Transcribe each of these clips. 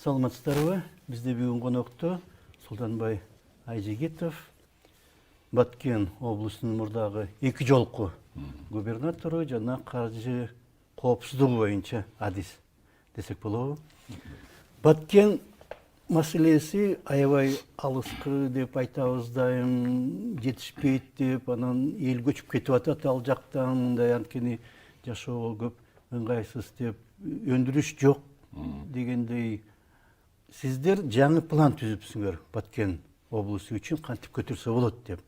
Саламатсыздарбы? Бизде бүгүн конокто Султанбай Айжегитов, Баткен облусунун мурдагы 2 жолку губернатору жана каржы коопсуздугу боюнча адис десек болобу. Баткен маселеси аябай алыскы деп айтабыз дайым, жетишпейт деп, анан эл көчүп кетип атат ал жактан, мындай анткени жашоого көп ыңгайсыз деп, өндүрүш жок дегендей. Сиздер жаңы план түзүпсүңөр Баткен облусу үчүн кантип көтөрсө болот деп.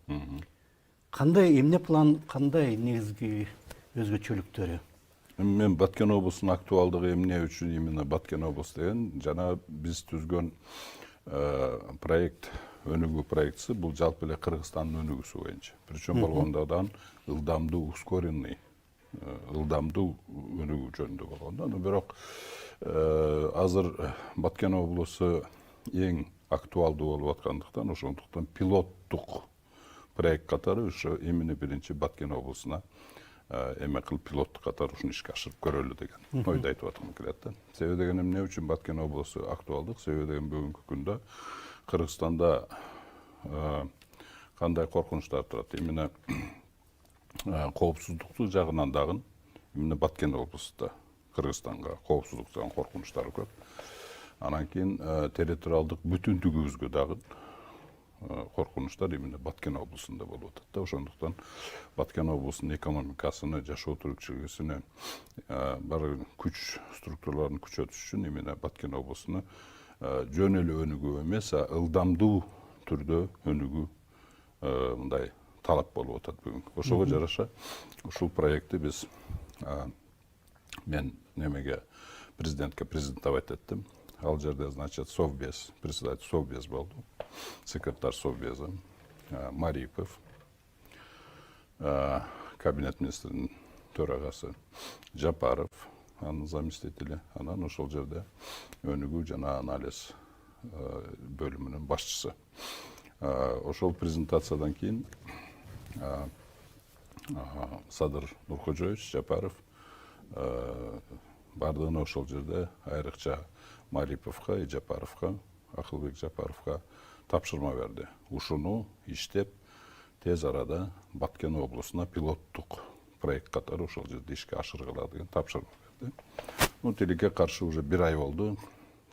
Кандай эмне план, кандай негизги өзгөчөлүктөрү? Мен Баткен облусунун актуалдыгы эмне үчүн именно Баткен облусу деген жана биз түзгөн проект, өнүгүү проектisi бул жалпы эле Кыргызстандын өнүгүүсү боюнча. Причем болгондо ылдамдуу, ускоренный, ылдамдуу өнүгүү жөнүндө болгондо. Но бирок азыр Баткен облусу эң актуалдуу болуп аткандыктан, ошондуктан пилоттук проект катары ошо именно биринчи Баткен облусуна эме кылып пилоттук катары ушуну ишке ашырып көрөлү деген ойду айтып аткым келет да. Себеби деген эмне үчүн Баткен облусу актуалдык? Себеби деген бүгүнкү күндө Кыргызстанда кандай коркунучтар турат? Именно коопсуздуктуу жагынан дагы именно Баткен облусунда Кыргызстанга коопсуздук жагынан коркунучтар көп. Анан кийин территориалдык бүтүндүгүбүзгө дагы коркунучтар именно Баткен облусунда болуп атат да. Ошондуктан Баткен облусунун экономикасыны, жашоо түркчүлүгүнө бар күч структураларын күчөтүш үчүн именно Баткен облусуну жөн эле өнүгүү эмес, ылдамдуу түрдө өнүгүү мындай талап болуп атат бүгүн. Ошого жараша ушул проектти биз мен немеге президентке презентовать еттим. Ал жерде, значит, совбез, председатель совбез болду, секретарь совбеза Марипов, кабинет министринин төрагасы Жапаров, анын заместители, анан ошол жерде өнүгүү жана анализ бөлүмүнүн башчысы. Ошол презентациядан кийин Садыр Нуркожоевич Жапаров бардыгына ошол жерде айрыкча Мариповго и Жапаровго, Акылбек Жапаровго тапшырма берди. Ушуну иштеп тез арада Баткен облусуна пилоттук проект катары ошол жерде ишке ашыргыла деген тапшырма берди. Ну, тилекке каршы уже 1 ай болду.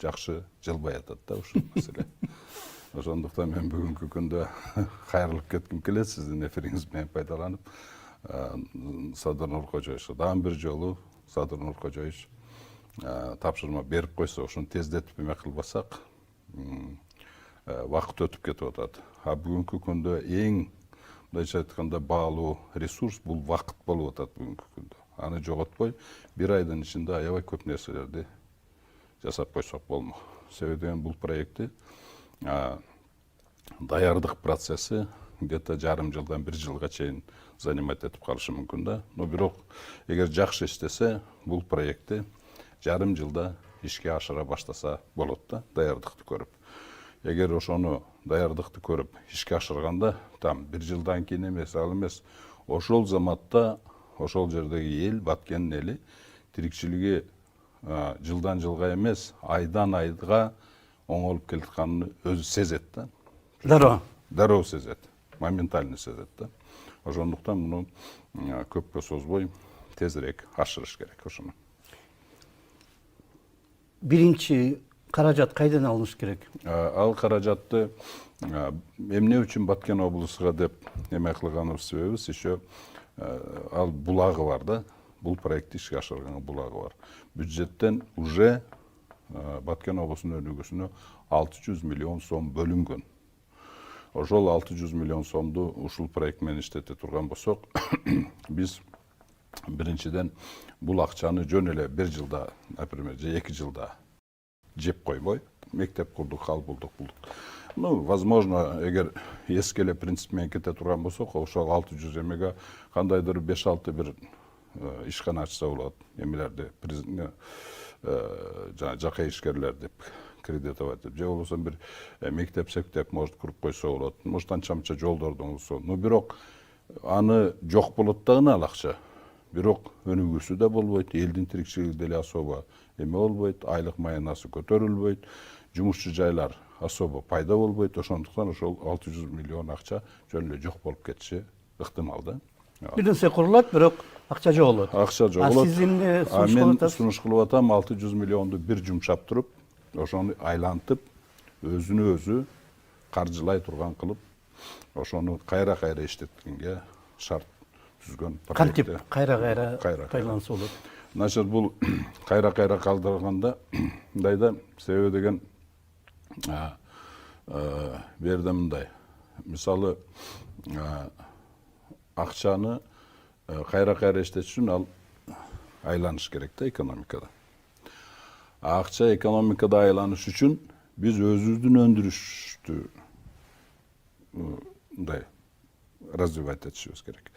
Жакшы жылбай атат да ушул маселе. Ошондуктан мен бүгүнкү күндө кайрылып кетким келет сиздин эфириңиз менен пайдаланып. Садыр Нуркожоевичке дагы бир жолу Садыр Нуркожоевич тапшырма берип койсо, ошону тездетип эме кылбасак, вакыт өтүп кетип атат. Бүгүнкү күндө эң мындайча айтканда баалуу ресурс бул вакыт болуп атат бүгүнкү күндө. Аны жоготпой 1 айдын ичинде аябай көп нерселерди жасап койсок болмок. Себеби деген бул проектти даярдык процесси где-то жарым жылдан 1 жылга чейин занимать этип калышы мүмкүн да. Но бирок эгер жакшы иштесе, бул проектти жарым жылда ишке ашыра баштаса болот да, даярдыкты көрүп. Эгер ошону даярдыкты көрүп ишке ашырганда, там 1 жылдан кийин эмес, ал эмес, ошол заматта ошол жердеги эл, Баткендин эли тирикчилиги жылдан жылга эмес, айдан айга оңолуп келатканын өзү сезет да. Дароо сезет, моментально сезет да. Ошондуктан муну көпкө созбой тезирээк ашырыш керек ошону. Биринчи каражат кайдан алыныш керек? Ал каражатты эмне үчүн Баткен облусуга деп эме кылганыбыз себебибиз еще ал булагы бар да. Бул проектти ишке ашырганга булагы бар. Бюджеттен уже Баткен облусунун өнүгүүсүнө 600 миллион сом бөлүнгөн. Ошол 600 миллион сомду ушул проект менен иштете турган болсок, биз биринчиден бул акчаны жөн эле 1 жылда, например, же 2 жылда жеп койбой, мектеп курдук, хал булдук. Ну, возможно, эгер эски эле принцип менен кете турган болсок, ошол 600 эмеге кандайдыр 5-6 бир ишкана ачса болот. Эмелерди жана жакай ишкерлер деп кредитовать деп, же болбосо бир мектеп-сектеп может куруп койсо болот. Может анча-мынча жолдордун болсо. Но бирок аны жок болот дагы ал акча. бирок өнүгүүсү да болбойт, элдин тирикчилиги деле особо эме болбойт, айлык маянасы көтөрүлбөйт, жумушчу жайлар особо пайда болбойт, ошондуктан ошол 600 миллион акча жөн эле жок болуп кетиши ыктымал да. Бир нерсе курулат, бирок акча жоголот. Акча жоголот. Сиз эмне А сунуш мен кылып атасыз? сунуш кылып атам 600 миллионду бир жумшап туруп, ошону айлантып, өзүнө өзү каржылай турган кылып, ошону кайра иштеткенге шарт түзгөн Кантип проекти. кайра Кайра. пайдаланса болот? Значит, бул кайра калдырганда мындайда себеби деген берде мындай. Мисалы акчаны кайра иштетиш үчүн ал айланыш керек да экономикада. Акча экономикада айланыш үчүн биз өзүбүздүн өндүрүштү мындай развивать этишибиз керек.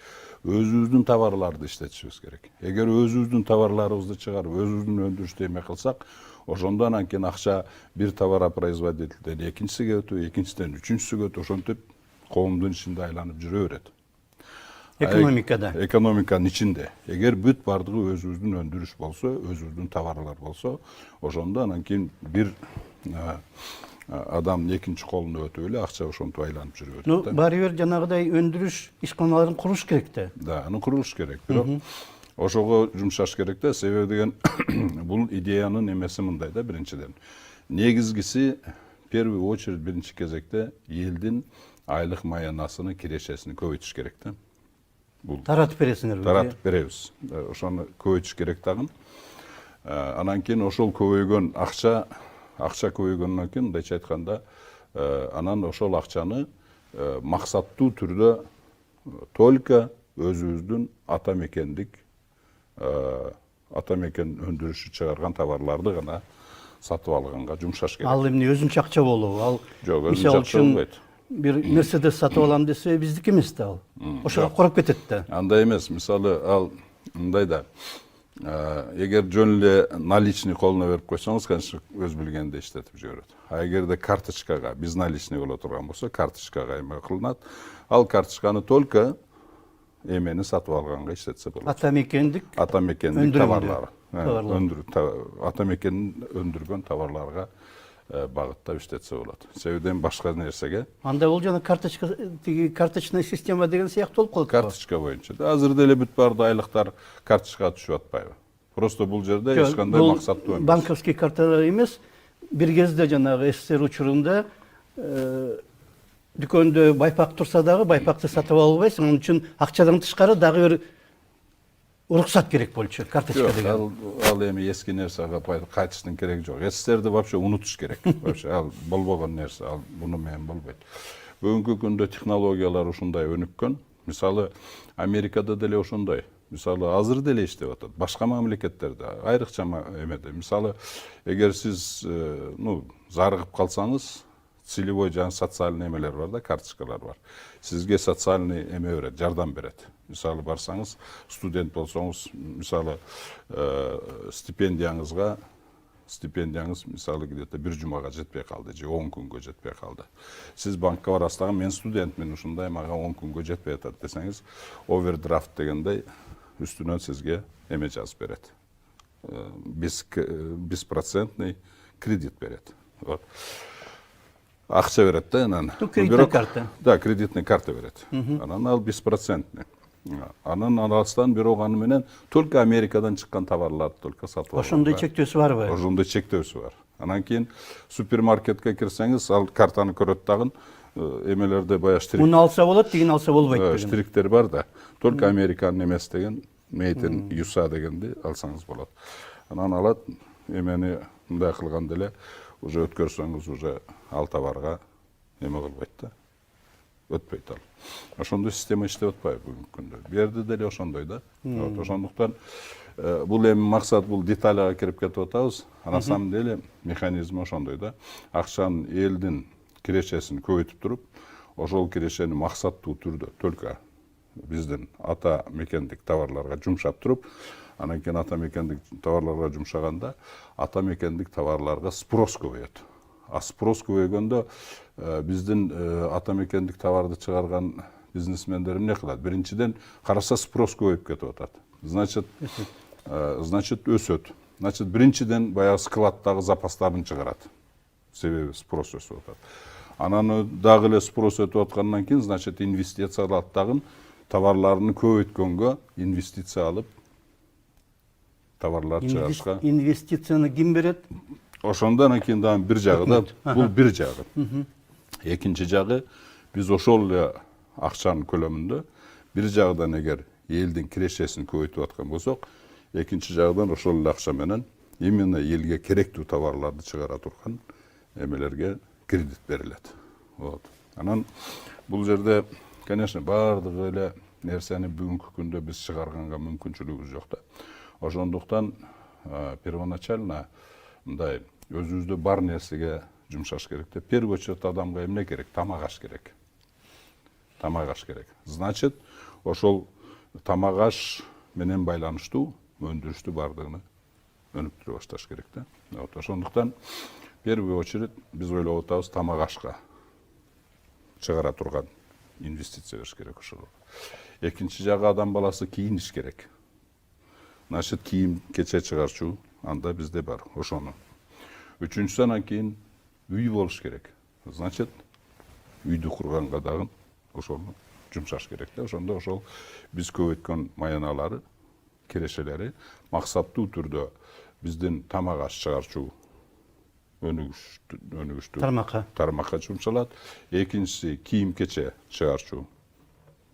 Өзүбүздүн товарларды иштетишибиз керек. Эгер өзүбүздүн товарларыбызды чыгарып, өзүбүздүн өндүрүштү эме кылсак, ошондо анан кийин акча бир товаропроизводителден экинчисиге өтүп, экинчиден үчүнчүсүгө өтүп, ошентип коомдун ичинде айланып жүрө берет. Экономикада. Экономиканын ичинде. Эгер бүт бардыгы өзүбүздүн өндүрүш болсо, өзүбүздүн товарлар болсо, ошондо анан кийин бир адамдын экинчи колуна өтүп эле акча ошентип айланып жүрүп Ну, өтөт да. баары бир жанагыдай өндүрүш ишканаларын куруш керек да. Да, аны курулуш керек. Бирок ошого жумшаш керек да, себеби деген бул идеянын эмеси мындай да, биринчиден. Негизгиси первую очередь биринчи кезекте элдин айлык маянасынын кирешесин көбөйтүш керек да. Бул Таратып бересиңерби? таратып беребиз. Ошону көбөйтүш керек дагы. Анан кийин ошол көбөйгөн акча көбөйгөндөн кийин мындайча айтканда, анан ошол акчаны максаттуу түрдө только өзүбүздүн ата мекен өндүрүшү чыгарган товарларды гана сатып алганга жумшаш керек. Ал эмне өзүнчө акча болобу? Ал Жок, өзүнчө мисалы акча үчүн болбойт. бир Мерседес сатып алам десе, биздики эмес да ал. Ошого короп кетет да. Андай эмес, мисалы ал мындай да, эгер жөн эле наличный колуна берип койсоңуз, конечно, өз билгенде иштетип жиберет. А эгерде карточкага, безналичный боло турган болсо, карточкага эме кылынат, ал карточканы только эмени сатып алганга иштетсе болот. Ата мекендик Ата мекендин өндүрүмдө. товарлары. Ата мекенин өндүргөн товарларга багыттап иштетсе болот. Себебиден башка нерсеге анда бул жана карточный система деген сыяктуу болуп калат. карточка боюнча. Азыр деле бүт барды айлыктар карточкага түшүп атпайбы? Просто бул жерде эч кандай максаттуу эмес. Банковский карталар эмес. Бир кезде жанагы СССР учурунда дүкөндө байпак турса дагы байпакты сатып ала албайсың. Анын үчүн акчадан тышкары дагы бир уруксат керек болчу, карточка Жок, деген. ал эми эски нерсеге кайтыштын кереги жок. СССРди вообще унутуш керек. Вообще ал болбогон нерсе, ал буну менен болбойт. Бүгүнкү күндө технологиялар ушундай өнүккөн. Мисалы, Америкада деле ошондой. Мисалы, азыр деле иштеп атат. Башка мамлекеттерде, айрыкча эмеде. Мисалы, эгер сиз, зарыгып калсаңыз, целевой жана социальный эмелер бар да, карточкалар бар. Сизге социальный эме берет, жардам берет. Мисалы, барсаңыз, студент болсоңуз, мисалы, стипендияңыз мисалы где-то бир жумага жетпей калды, же 10 күнгө жетпей калды. Сиз банкка барасыз дагы, мен студентмин, ушундай мага 10 күнгө жетпей атат десеңиз, овердрафт дегендей үстүнөн сизге эме жазып берет. Беспроцентный кредит берет. Вот. Акча берет да, анан. Кредитный карта. Да, кредитный карта берет. Анан ал беспроцентный. Анын арасынан бирок аны менен только Америкадан чыккан товарларды только сатып алган. Ошондой чектөөсү барбы? Ошондой чектөөсү бар. Анан кийин супермаркетке кирсеңиз, ал картаны көрөт дагы, эмелерде баягы штрих. Муну алса болот, деген алса болбойт деген. Штриктер бар да. Только Американын эмес деген, Made in USA дегенди алсаңыз болот. Анан алат, эмени мындай кылганда эле уже өткөрсөңүз, уже ал товарга эме кылбайт да. Өтпөйт ал. Ошондой система иштеп атпайбы бүгүнкү күндө. Бу жерде деле ошондой да. Ошондуктан бул эми максат, бул детальга кирип кетип атабыз. На самом деле механизм ошондой да. Акчанын элдин кирешесин көбөйтүп туруп, ошол кирешени максаттуу түрдө только биздин ата мекендик товарларга жумшап туруп, анан кийин ата мекендик товарларга жумшаганда, ата мекендик товарларга спрос көбөйөт. А спрос көбөйгөндө биздин ата мекендик товарды чыгарган бизнесмендер эмне кылат? Биринчиден караса спрос көбөйүп кетип атат. Значит, өсөт. Значит, биринчиден баягы складдагы запастарын чыгарат. Себеби спрос өсүп атат. Анан дагы эле спрос өтүп аткандан кийин, значит, инвестиция алат дагы товарларын көбөйткөнгө инвестиция алып товарлар чыгарышка. Инвестицияны ким берет? Ошондон кийин дагы бир жагы да, бул бир жагы. Экинчи жагы, биз ошол эле акчанын көлөмүндө бир жагдан эгер элдин кирешесин көбөйтүп аткан болсок, экинчи жагдан ошол эле акча менен именно элге керектүү товарларды чыгара турган эмелерге кредит берилет. Вот. Анан бул жерде, конечно, баардык эле нерсени бүгүнкү күндө биз чыгарганга мүмкүнчүлүгүбүз жок да. Ошондуктан первоначально мындай өзүбүздө бар нерсеге жумшаш керек да. Первый очередь адамга эмне керек? Тамак аш керек. Тамак аш керек. Значит, ошол тамак аш менен байланыштуу өндүрүштү бардыгын өнүктүрө башташ керек да. Вот. Ошондуктан первый очередь биз ойлоп атабыз тамак ашка чыгара турган инвестиция бериш керек ошого. Экинчи жагы адам баласы кийиниш керек. Значит, кийим кече чыгарчу анда бизде бар ошону. Үчүнчүсү анан кийин үй болуш керек. Значит, үйдү курганга дагы ошону жумшаш керек да. Ошондо ошол биз көбөйткөн маяналары, кирешелери максаттуу түрдө биздин тамак аш чыгарчу өнүгүштүү тармакка жумшалат. Экинчиси кийим кече чыгарчу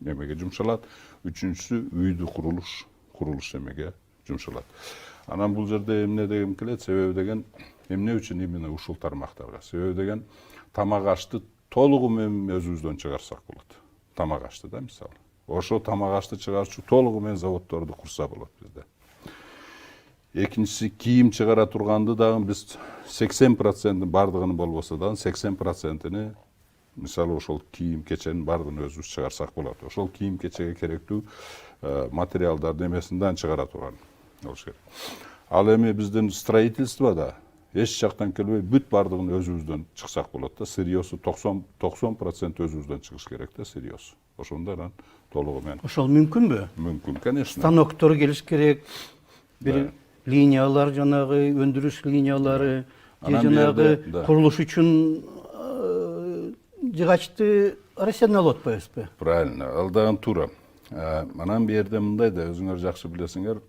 эмеге жумшалат. Үчүнчүсү үйдү курулуш эмеге жумшалат. Анан бул жерде эмне дегим келет? Себеби деген эмне үчүн именно ушул тармактарга? Себеби деген тамак ашты толугу менен өзүбүздөн чыгарсак болот. Тамак ашты да, мисалы. Ошо тамак ашты чыгарчу толугу менен заводдорду курса болот бизде. Экинчиси кийим чыгара турганды дагы биз 80% бардыгын болбосо дагы 80%-ини мисалы ошол кийим кеченин бардыгын өзүбүз чыгарсак болот. Ошол кийим кечеге керектүү материалдарды эмесин дагы чыгара турган болуш керек. Ал эми биздин строительствода эч жактан келбей бүт бардыгын өзүбүздөн чыксак болот да. Сырьёсу 90% өзүбүздөн чыгыш керек да, сырьёсу. Ошондо анан толугу менен. Ошол мүмкүнбү? Мүмкүн, конечно. Станоктор келиш керек. Бир линиялар, жанагы өндүрүш линиялары, жанагы курулуш үчүн жыгачты Россиядан алып атпайбызбы? Правильно, ал дагы туура. Анан бу жерде мындай да, өзүңөр жакшы билесиңер,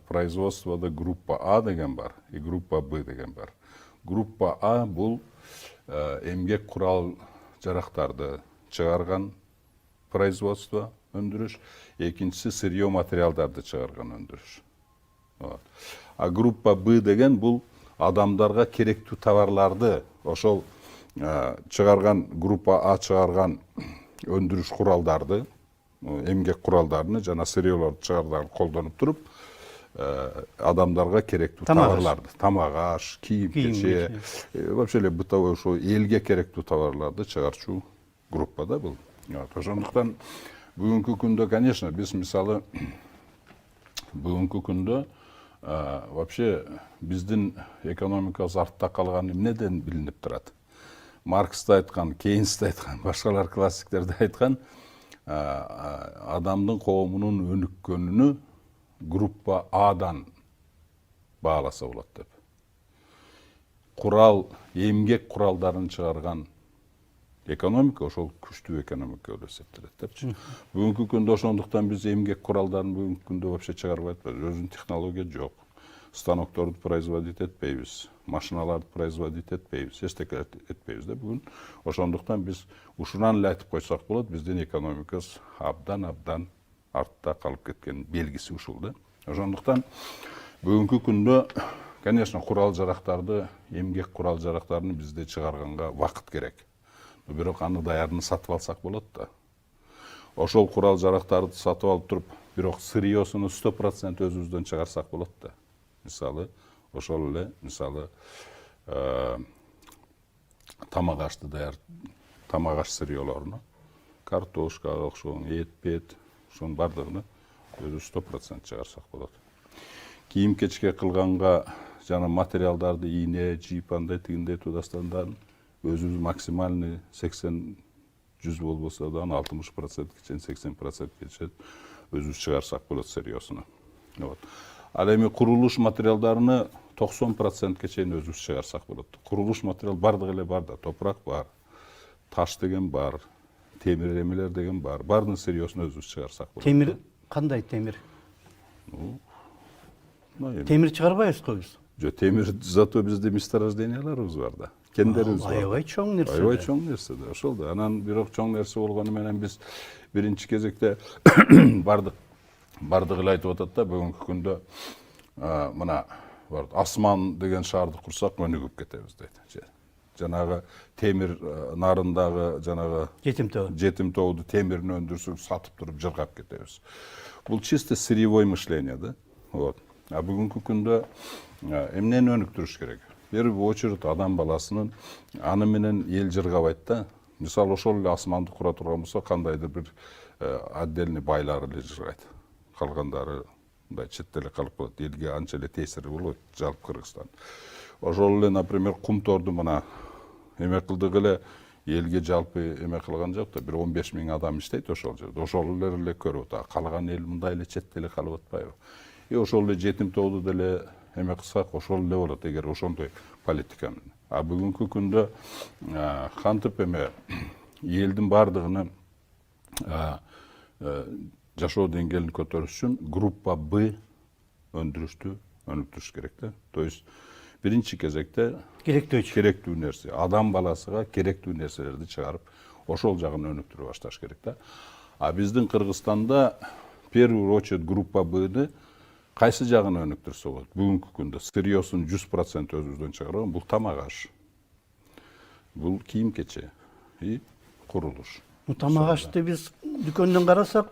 производствода группа А деген бар, и группа Б деген бар. Группа А бул эмгек курал жарактарды чыгарган производство, өндүрүш, экинчиси сырьё материалдарды чыгарган өндүрүш. А группа Б деген бул адамдарга керектүү товарларды ошол чыгарган группа А чыгарган өндүрүш куралдарды, эмгек куралдарын жана сырьёлорду чыгардан колдонуп туруп, адамдарга керектүү товарларды, тамак аш, кийим кече, вообще эле бытовой ошо элге керектүү товарларды чыгарчу группа да бул. Ошондуктан бүгүнкү күндө, конечно, биз мисалы бүгүнкү күндө вообще биздин экономикабыз артта калган эмнеден билинип турат? Маркс да айткан, Кейнс да айткан, башкалар классиктер да айткан, адамдын коомунун өнүккөнүнү группа Адан бааласа болот деп. Курал, эмгек куралдарын чыгарган экономика ошол күчтүү экономика болуп эсептелет депчи. Бүгүнкү күндө ошондуктан биз эмгек куралдарын бүгүнкү күндө вообще чыгарбай атпайбыз. Өзүнүн технология жок. Станокторду производить этпейбиз, машиналарды производить этпейбиз, эчтеке этпейбиз да бүгүн. Ошондуктан биз ушунан эле айтып койсок болот, биздин экономикабыз абдан артта калып кеткен белгиси ушул да. Ошондуктан бүгүнкү күндө, конечно, курал жарактарды, эмгек курал жарактарын бизде чыгарганга вакыт керек. Бирок аны даярын сатып алсак болот да. Ошол курал жарактарды сатып алып туруп, бирок сырьёсуну 100% өзүбүздөн чыгарсак болот да. Мисалы, ошол эле, мисалы, тамак ашты даяр, тамак аш сырьёлорун, картошкага окшогон, эт, ошонун бардыгын өзү 100% чыгарсак болот. Кийим кечке кылганга жана материалдарды ийне, жип, андай тигиндей тудастандарын өзүбүз максимальный 80-100 болбосо да 60% кечен 80% кечен өзүбүз чыгарсак болот сырьёсуну. Вот. Ал эми курулуш материалдарыны 90%ке чейин өзүбүз чыгарсак болот. Курулуш материал бардыгы эле бар да, топурак бар, таш деген бар, темир эмелер деген бар. Бардын сырьёсун өзүбүз чыгарсак болот. Темир кандай темир? Темир чыгарбайбыз го биз. Жок, темир зато бизде месторожденияларыбыз бар да. Кендерибиз бар. Аябай чоң нерсе. Аябай чоң нерсе да, ошол да. Анан бирок чоң нерсе болгону менен биз биринчи кезекте бардыгы эле айтып атат да, бүгүнкү күндө мына асман деген шаарды курсак өнүгүп кетебиз дейт. Жанагы темир нарындагы жанагы жетим тооду темирин өндүрсөк сатып туруп жыргап кетебиз. Бул чисто сырьевой мышление да. Вот. А бүгүнкү күндө эмнени өнүктүрүш керек? Первый очередь адам баласынын аны менен эл жыргабайт да. Мисалы ошол эле асманды кура турган болсо кандайдыр бир отдельный байлар эле жыргайт. Калгандары мындай четте эле калып калат. Элге анча эле таасири болбойт жалпы Кыргызстан. Ошол эле, например, кумторду мына эме кылдык эле элге жалпы эме кылган жок да, бир 15 000 адам иштейт ошол жерде. Ошол эле көрүп атат. Калган эл мындай эле четте эле калып атпайбы? Ошол эле жетим тооду деле эме кылсак ошол эле болот эгер ошондой политика менен. А бүгүнкү күндө кантип эме элдин бардыгыны жашоо деңгээлин көтөрүш үчүн группа Б өндүрүштү өнүктүрүш керек да. То есть биринчи кезекте керектүү нерсе, адам баласыга керектүү нерселерди чыгарып, ошол жагын өнүктүрө башташ керек да. А биздин Кыргызстанда первый очередь группа Б'ны кайсы жагын өнүктүрсө болот? Бүгүнкү күндө сырьёсун 100% өзүбүздөн чыгарган, бул тамак аш, бул кийим кече и курулуш. Тамак ашты биз дүкөндөн карасак,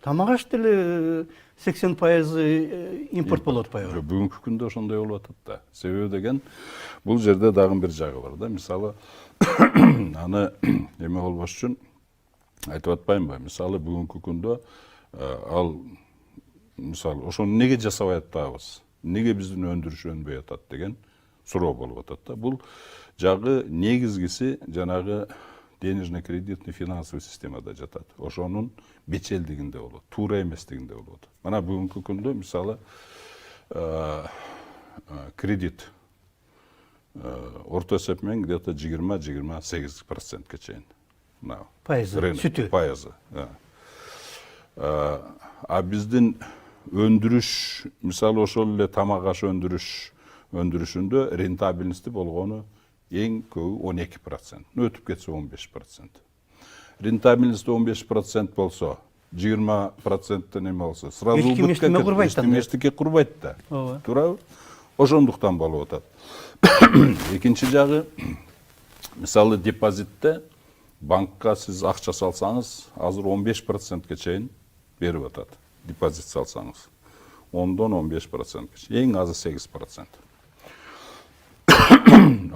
тамак аш деле 80% импорт болуп атпайбы? Бүгүнкү күндө ошондой болуп атат да. Себеби деген бул жерде дагы бир жагы бар да. Мисалы аны эме болбош үчүн айтып атпаймынбы? Мисалы бүгүнкү күндө ал мисалы ошону неге жасабай атабыз? Неге биздин өндүрүш өнбөй атат деген суроо болуп атат да. Бул жагы негизгиси жанагы денежно-кредитный финансовый системада жатат. Ошонун бечелдигинде болот, туура эместигинде болот. Мына бүгүнкү күндө мисалы кредит орто эсеп менен где-то 20-28%ке чейин. Пайызы, сүтү. Пайызы. А биздин өндүрүш, мисалы ошол эле тамак аш өндүрүшүндө рентабельности болгону эң көбү 12%. Өтүп кетсе 15%. Рентабельность 15% болсо, 20% эме болсо, сразу эчтеке курбайт да. Туурабы? Ошондуктан болуп атат. Экинчи жагы, мисалы депозитте банкка сиз акча салсаңыз, азыр 15%ке чейин берип атат. Депозит салсаңыз. 10-дон 15%ке чейин. Эң азы 8%.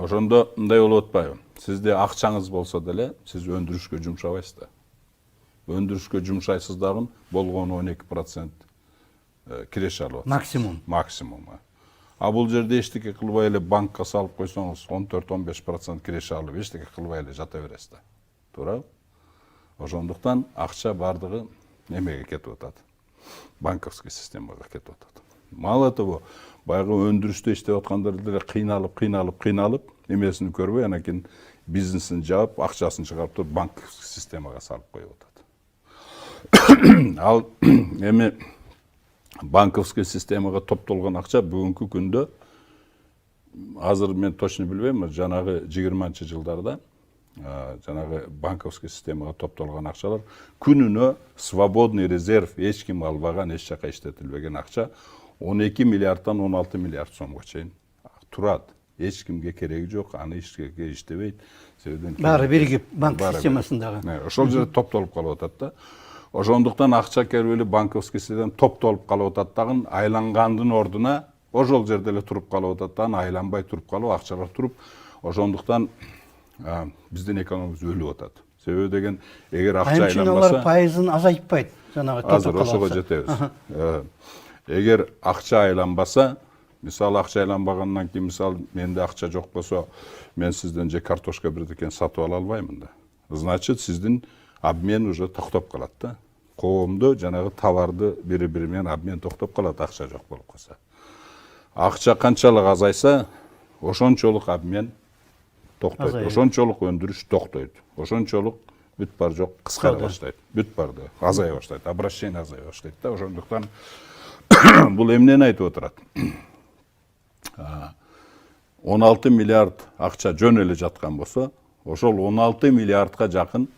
Ошондо мындай болуп атпайбы? Сизде акчаңыз болсо деле, сиз өндүрүшкө жумшабайсыз да. Өндүрүшкө жумшайсыз дагы болгону 12% киреше алып атасыз. Максимум. А бул жерде эчтеке кылбай эле банкка салып койсоңуз, 14-15% киреше алып эчтеке кылбай эле жата бересиз да. Туурабы? Ошондуктан акча бардыгы эмеге кетип атат. Банковский системага кетип атат. Мало того, баягы өндүрүштө иштеп аткандар деле кыйналып, эмесин көрбөй, анан кийин бизнесин жаап, акчасын чыгарып туруп банковский системага салып коюп атат. Ал эми банковский системага топтолгон акча бүгүнкү күндө азыр мен точно билбейм, жанагы 20-жылдарда жанагы банковский системага топтолгон акчалар күнүнө свободный резерв эч ким албаган, эч жака иштетилбеген акча 12 миллиардтан 16 миллиард сомго чейин турат. Эч кимге кереги жок, аны эчтеке иштебейт. Баары биригип банк системасындагы. Ошол жерде топтолуп калып атат да. Ошондуктан акча келип эле банковский система топтолуп калып атат дагы, айлангандын ордуна ошол жерде эле туруп калып атат дагы, айланбай туруп калып, акчалар туруп. Ошондуктан биздин экономикабыз өлүп атат. Себеби деген эгер акча айланбаса, пайызын азайтпайт. Жанагы азыр ошого жетебиз. Эгер акча айланбаса, мисалы акча айланбагандан кийин, мисалы менде акча жок болсо, мен сизден же картошка бирдекен сатып ала албаймын да. Значит, сиздин обмен уже токтоп калат да. коомдо жанагы товарды бири менен обмен токтоп калат, акча жок болуп калса. Акча канчалык азайса, ошончолук обмен токтойт, ошончолук өндүрүш токтойт, ошончолук бүт бар жок кыскара баштайт, бүт барды азая баштайт, обращение азая баштайт да. Ошондуктан бул эмнени айтып отурат? 16 миллиард акча жөн эле жаткан болсо, ошол 16 миллиардка жакын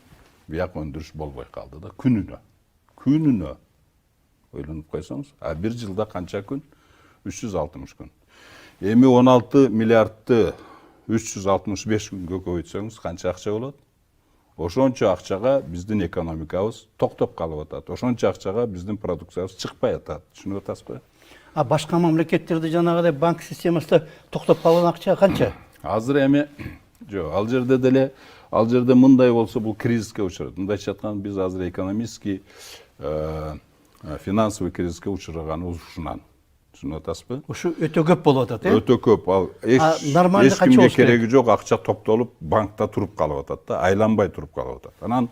бияк өндүрүш болбой калды да, күнүнө. Ойлонуп койсоңуз, а бир жылда канча күн? 360 күн. Эми 16 миллиардты 365 күнгө көбөйтсөңүз канча акча болот? Ошончо акчага биздин экономикабыз токтоп калып атат. Ошончо акчага биздин продукциябыз чыкпай атат. Түшүнүп атасызбы? А башка мамлекеттерде жанагыдай банк системасында токтоп калган акча канча? Азыр эми жок, ал жерде деле, ал жерде мындай болсо бул кризиске учурат. Мындайча айтканда биз азыр экономический, финансовый кризиске учураганы ушунан. Түшүнүп атасызбы? Ушу өтө көп болуп атат, э? Өтө көп. Ал нормалды канча кимге болуш керек? кереги жок, акча топтолуп банкта туруп калып атат да, айланбай туруп калып атат. Анан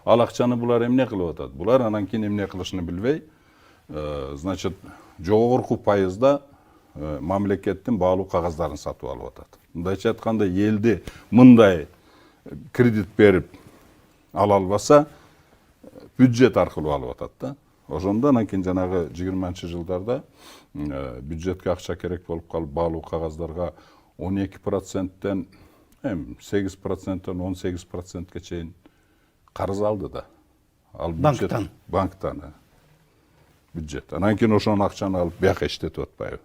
ал акчаны булар эмне кылып атат? Булар анан кийин эмне кылышын билбей, значит, жогорку пайызда мамлекеттин баалуу кагаздарын сатып алып атат. Мындайча айтканда, элди мындай кредит берип ала албаса, бюджет аркылуу алып атат да. Ошондо анан кийин жанагы 20-жылдарда бюджетке акча керек болуп калып, баалуу кагаздарга 12%-тен 8%-тен 18%-ке чейин карыз алды да. Ал бюджет банктан бюджет. Анан кийин ошонун акчаны алып бияка иштетип атпайбы.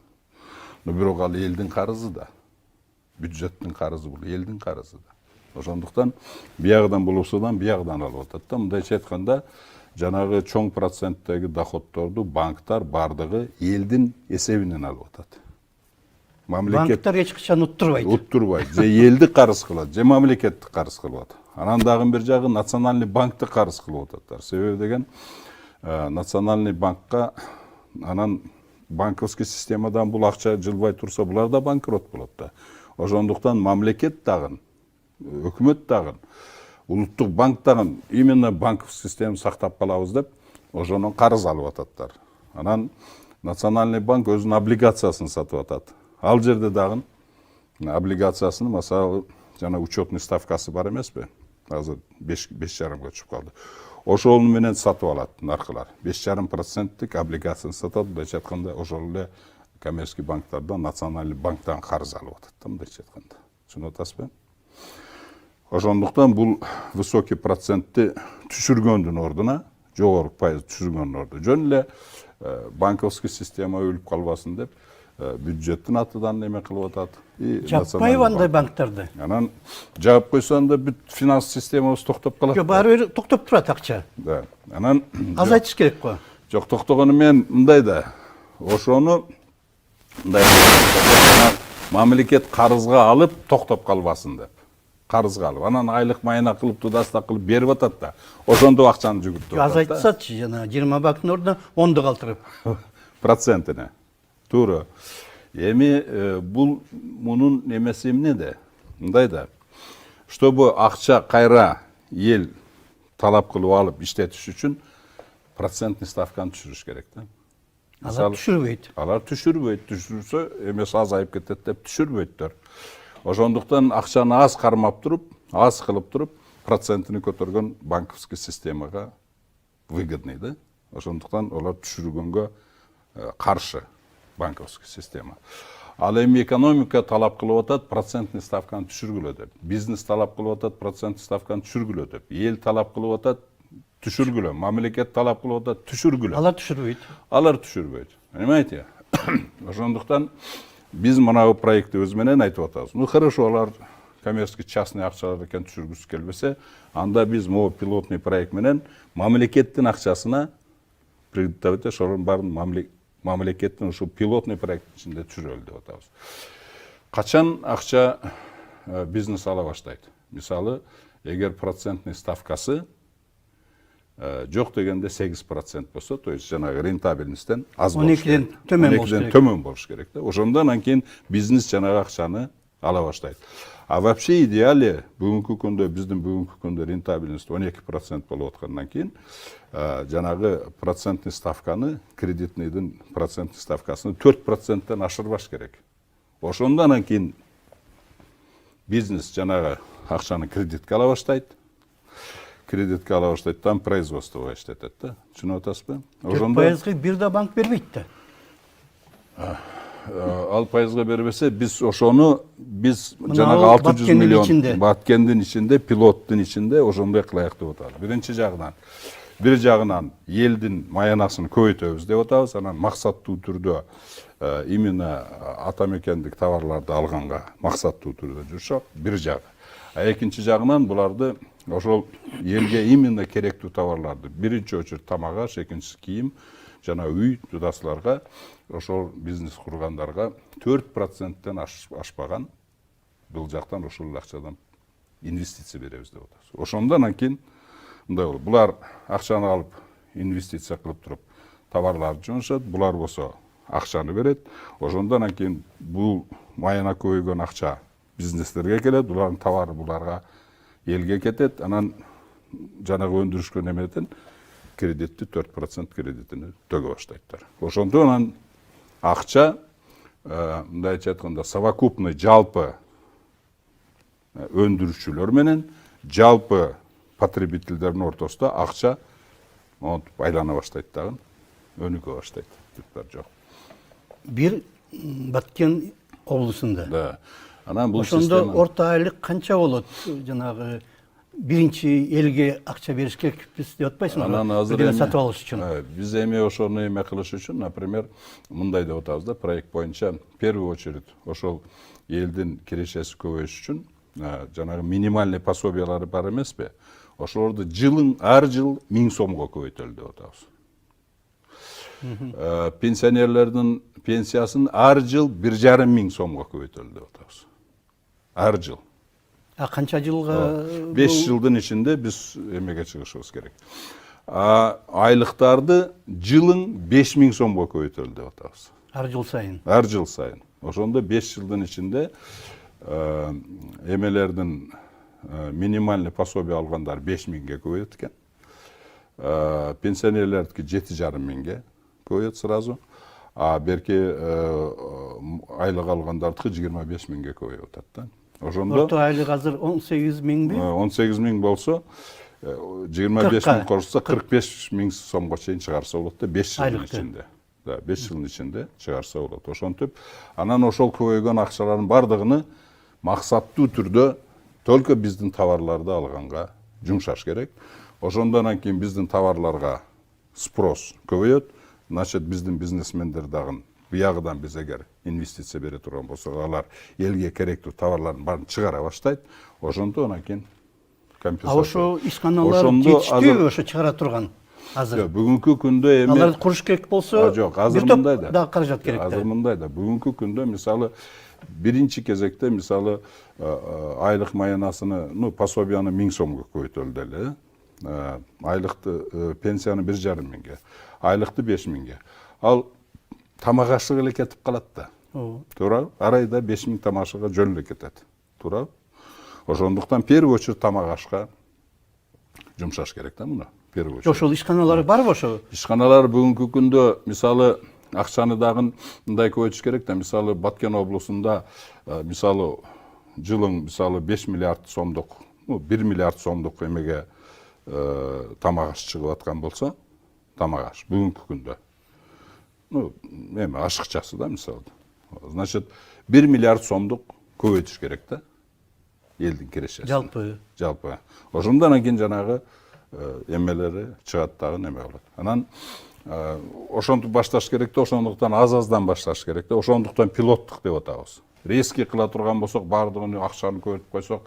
Но бирок ал элдин карызы да. Бюджеттин карызы бул, элдин карызы да. Ошондуктан биягыдан булуусудан биягыдан алып атат да. Мындайча айтканда, жанагы чоң проценттеги доходдорду банктар бардыгы элдин эсебинен алып атат. Банктар эч качан уттурбайт. Уттурбайт. Же элди карыз кылат, же мамлекетти карыз кылат. Анан дагы бир жагы национальный банкты карыз кылып ататтар. Себеби деген национальный банкка анан банковский системадан бул акча жылбай турса, булар да банкрот болот да. Ошондуктан мамлекет дагы, өкмөт дагы, улуттук банк дагы именно банковский системаны сактап калабыз деп ошонун карыз алып ататтар. Анан национальный банк өзүнүн облигациясын сатып атат. Ал жерде дагы облигациясынын, мисалы, жана учетный ставкасы бар эмеспи? Азыр 5,5-га түшүп калды. Ошол менен сатып алат наркылар. 5,5%-тик облигацияны сатат. Мындайча айтканда, ошол эле коммерческий банктардан, национальный банктан карыз алып атат. Мындайча айтканда. Түшүнүп атасызбы? Ошондуктан бул высокий процентти түшүргөндүн ордуна, жогору пайыз түшүргөндүн ордуна, жөн эле банковский система өлүп калбасын деп, бюджеттин атынан неме кылып атат. Жаппайбы андай банктарды? Анан жаап койсо анда бүт финанс системабыз токтоп калат. Жок, баары бир токтоп турат акча. Да. Анан азайтыш керек го. Жок, токтогону мен мындай да. Ошону мындай мамлекет карызга алып токтоп калбасын деп. Карызга алып, анан айлык майына кылып, тудасына кылып берип атат да. Ошондо акчаны жүгүртүп атат. Азайтсачы, жана 20 банктын ордуна 10ду калтырып. Процентине. Туура. Эми бул мунун немеси эмне да? Мындай да. Чтобы акча кайра эл талап кылып алып иштетиш үчүн процентный ставканы түшүрүш керек да. Алар түшүрбөйт. Алар түшүрбөйт. Түшүрсө эмес азайып кетет деп түшүрбөйттөр. Ошондуктан акчаны аз кармап туруп, аз кылып туруп, процентini көтөргөн банковский системага выгодный да. Ошондуктан олар түшүргөнгө каршы банковский система. Ал эми экономика талап кылып атат, процентный ставканы түшүргүлө деп. Бизнес талап кылып атат, процентный ставканы түшүргүлө деп. Эл талап кылып атат, түшүргүлө. Мамлекет талап кылып атат, түшүргүлө. Алар түшүрбөйт. Алар түшүрбөйт. Понимаете? Ошондуктан биз мына проектти өз менен айтып атабыз. Ну хорошо, алар коммерческий частный акчалар экен түшүргүсү келбесе, анда биз могу пилотный проект менен мамлекеттин акчасына кредиттеп ошонун баарын мамлекеттин ушу пилотный проекттин ичинде түшүрөлү деп атабыз. Качан акча бизнес ала баштайт? Мисалы, эгер процентный ставкасы жок дегенде 8% болсо, то есть жанагы рентабельностьтен аз болуш керек. 12ден төмөн болуш керек. Төмөн болуш керек да. Ошондон анан кийин бизнес жанагы акчаны ала баштайт. А вообще идеале бүгүнкү күндө биздин бүгүнкү күндө рентабельность 12% болуп аткандан кийин жанагы процентный ставканы кредитныйдын процентный ставкасын 4%тен ашырбаш керек. Ошондон кийин бизнес жанагы акчаны кредитке ала баштайт. Кредитке ала баштайт, там производство иштетет да. Түшүнүп атасызбы? 4%га бир да банк бербейт да. Ал пайызга бербесе, біз жанагы ал 600 Баткендин миллион ичинде. Баткендин ичинде, пилоттун ичинде ошондой кылайык деп атабыз. Бир жагынан элдин маянасын көбөйтөбүз деп атабыз, анан максаттуу түрдө именно атамекендик товарларды алганга максаттуу түрдө жүрүшөк, бир жагы. А экинчи жагынан буларды ошол элге именно керектүү товарларды, биринчи очередь тамак аш, экинчиси кийим, жана үй тудасыларга, ошол бизнес кургандарга 4%тен ашпаган бул жактан ошол акчадан инвестиция беребиз деп атабыз. Ошондон кийин мындай болот. Булар акчаны алып инвестиция кылып туруп товарларды жөнөтөт, булар болсо акчаны берет. Ошондон кийин бул маяна көбөйгөн акча бизнестерге келет, булардын товары буларга элге кетет, анан жанагы өндүрүшкөн эметен кредитти 4% кредитini төгө баштайттар. Ошондон акча, мындайча айтканда, совокупный жалпы өндүрүүчүлөр менен жалпы потребительдердин ортосунда акча айлана баштайт дагы, өнүгө баштайт. Жок. Бир Баткен облусунда. Да. Анан бул Ошондо система орто айлык канча болот? Жанагы биринчи элге акча бериш керекпиз деп атпайсыңбы? анан азыр Бирдене сатып алыш үчүн. Биз эми ошону эме кылыш үчүн, например, мындай деп атабыз да, проект боюнча в первую очередь ошол элдин кирешеси көбөйүш үчүн жанагы минимальный пособиялары бар эмеспи? Ошолорду ар жыл 1000 сомго көбөйтөлү деп атабыз. Пенсионерлердин пенсиясын ар жыл 1,5 сомго көбөйтөлү деп атабыз. Ар жыл. А канча жылга? 5 жылдын ичинде биз эмеге чыгышыбыз керек. Айлыктарды жылын 5000 сомго көбөйтөлү деп атабыз. Ар жыл сайын. Ар жыл сайын. Ошондо 5 жылдын ичинде эмелердин минимальный пособие алгандар 5000ге көбөйөт экен. Пенсионерлердики 7500ге көбөйөт сразу. А берки айлык алгандардыкы 25000ге көбөйүп атат да. Ошондо орто айлык азыр 18000би? 18000 болсо 25000 кошсо 45000 сомго чейин чыгарса болот да 5 жылдын ичинде. Да, 5 жылдын ичинде чыгарса болот. Ошентип, анан ошол көбөйгөн акчалардын бардыгын максаттуу түрдө только биздин товарларды алганга жумшаш керек. Ошондон кийин биздин товарларга спрос көбөйөт. Значит, биздин бизнесмендер дагы буягыдан биз эгер инвестиция бере турган болсок, алар элге керектүү товарлардын баарын чыгара баштайт. Ошондон кийин компенсация. А ошо ишканалар жетиштүүбү ошо чыгара турган азыр? Бүгүнкү күндө эми аларды куруш керек болсо, жок, азыр мындай да. Дагы каражат керек да. Азыр мындай да. Бүгүнкү күндө мисалы биринчи кезекте мисалы айлык маянасыны, пособияны 1000 сомго көбөйтөлү деле. Айлыкты пенсияны 1500ге, айлыкты 5000ге. Ал тамак ашык эле кетип калат да. Туура? Ар айда 5000 тамак ашыга жөн эле кетет. Туура? Ошондуктан первый очередь тамак ашка жумшаш керек да муну. Первый очередь. Ошол ишканалары барбы ошо? Ишканалар бүгүнкү күндө мисалы акчаны дагы мындай көбөйтүш керек да. Мисалы Баткен облусунда мисалы жылың мисалы 5 миллиард сомдук, 1 миллиард сомдук эмеге тамак аш чыгып аткан болсо, тамак аш бүгүнкү күндө. Эми ашыкчасы да мисалы. Значит, 1 миллиард сомдук көбөйтүш керек да. Элдин кирешеси. Жалпы. Ошондон кийин жанагы эмелери чыгат дагы неме болот. Анан ошонтип башташ керек да, ошондуктан аз-аздан башташ керек да. Ошондуктан пилоттук деп атабыз. Резкий кыла турган болсок, баардыгын акчаны көбөйтүп койсок,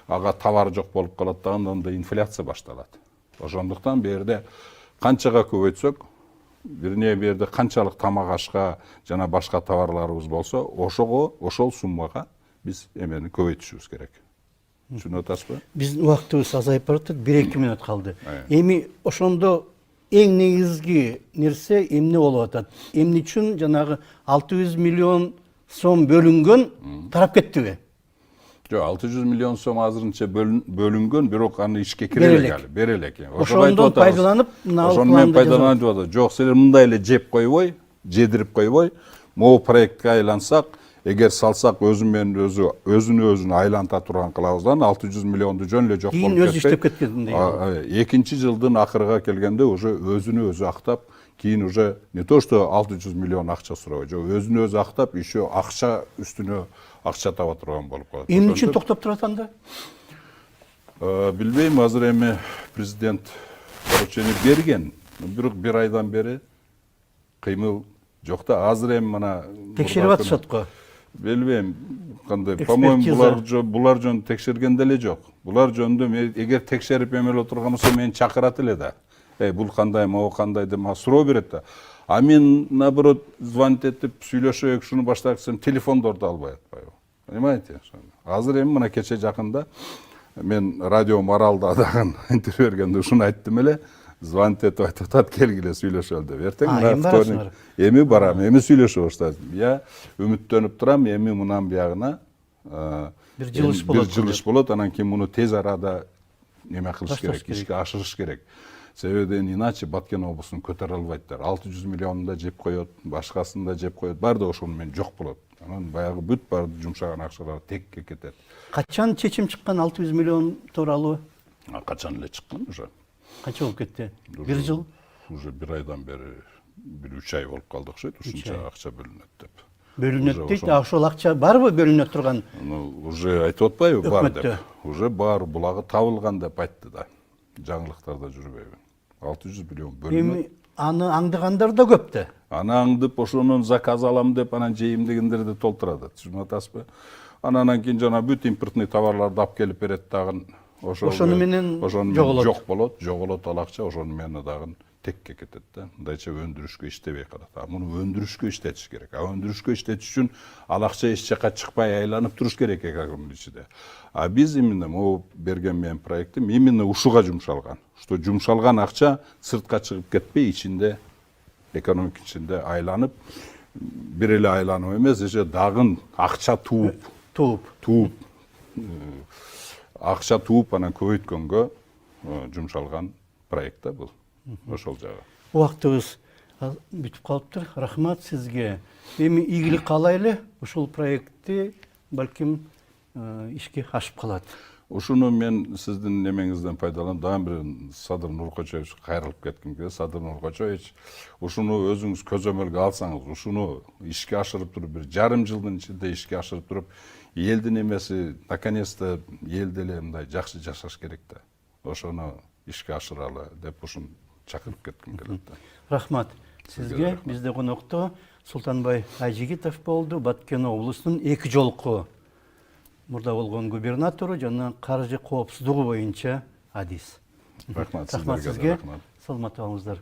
ага товар жок болуп калат да, анда инфляция башталат. Ошондуктан бу жерде канчага көбөйтсөк, бирне бу жерде канчалык тамак ашка жана башка товарларыбыз болсо, ошол суммага биз эмени көбөйтүшүбүз керек. Түшүнүп атасызбы? Биздин убактыбыз азайып баратат, 1-2 мүнөт калды. Эми ошондо эң негизги нерсе эмне болуп атат? Эмне үчүн жанагы 600 миллион сом бөлүнгөн тарап кеттиби? Жок, 600 миллион сом азырынча бөлүнгөн, бирок аны ишке кире элек али, бере элек. Ошондон пайдаланып, ошону менен пайдаланып атат. Жок, силер мындай эле жеп койбой, жедирип койбой, могу проектке айлансак, эгер салсак өзүнө өзүн айланта турган кылабыздан 600 миллионду жөн эле жок болуп кетпей. Кийин өзү иштеп кеткендей. Экинчи жылдын акырыга келгенде уже өзүнө өзү актап, кийин уже не то что 600 миллион акча сурабай, жок, өзүнө өзү актап, еще акча үстүнө акча таба турган болуп калат. Эмне үчүн токтоп турат анда? Билбейм, азыр эми президент поручение берген, бирок бир айдан бери кыймыл жок да. Азыр эми мына Текшерип атышат го. Билбейм, кандай, по-моему, булар жөн текшерген деле жок. Булар жөнүндө эгер текшерип эмеле турган болсо мени чакырат эле да. Бул кандай, могу кандай деп мага суроо берет да. А мен наоборот звонить этип сүйлөшөйүк, ушуну баштайык десем, телефондорду албай атпайбы. Понимаете? Азыр эми мына кече жакында мен радио Маралда дагы интервью бергенде ушуну айттым эле. Звонить этип айтып атат, келгиле сүйлөшөлү деп. Эртең вторник эми барам, эми сүйлөшө баштайбыз. Я үмүттөнүп турам, эми мунан биягына бир жылыш болот, анан кийин муну тез арада неме кылыш керек, ишке ашырыш керек. Себебиден иначе Баткен облусун көтөрө албайттар. 600 миллионун да жеп коет, башкасын да жеп коет. Баары да ошону менен жок болот. Анан баягы бүт бар жумшаган акчалар текке кетет. Качан чечим чыккан 600 миллион тууралуу? Качан эле чыккан уже. Канча болуп кетти? Бир жыл? Уже бир айдан бери, бир 3 ай болуп калды окшойт, ушунча акча бөлүнөт деп. Бөлүнөт дейт, ошол акча барбы бөлүнө турган? Уже айтып атпайбы, бар деп. Уже бар, булагы табылган деп айтты да. Жаңылыктарда жүрбөйбү. 600 миллион бөлүнөт. Эми аны аңдыгандар да көп да. Аны аңдып, ошонун заказ алам деп, анан жейм дегендерди толтурат. Түшүнүп атасызбы? Анан кийин жана бүт импортный товарларды алып келип берет дагы. Ошону менен жок болот, жоголот ал акча, ошону менен дагы текке кетет да. Мындайча өндүрүшкө иштебей калат. Муну өндүрүшкө иштетиш керек. Өндүрүшкө иштетиш үчүн ал акча эч жака чыкпай айланып туруш керек экономиянын ичинде. Биз именно могу берген менин проектим именно ушуга жумшалган. Что жумшалган акча сыртка чыгып кетпей, ичинде экономика ичинде айланып, бир эле айланып эмес, эже дагы акча тууп акча тууп анан көбөйткөнгө жумшалган проект да бул. Ошол жагы. Убактыбыз бүтүп калыптыр. Рахмат сизге. Эми ийгилик каалайлы, ушул проектти балким ишке ашып калат. Ушуну мен сиздин немеңизден пайдаланып, дагы бир Садыр Нуркочоевич кайрылып кетким келет. Садыр Нуркочоевич, ушуну өзүңүз көзөмөлгө алсаңыз, ушуну ишке ашырып туруп, бир жарым жылдын ичинде ишке ашырып туруп, элдин эмеси наконец-то эл деле мындай жакшы жашаш керек да. Ошону ишке ашыралы деп ушуну чакырып кетким келет да. Рахмат сизге. Бизде конокто Султанбай Айжигитов болду, Баткен облусунун 2 жолку мурда болгон губернатору жана каржы коопсуздугу боюнча адис. Рахмат сизге. Саламат болуңуздар.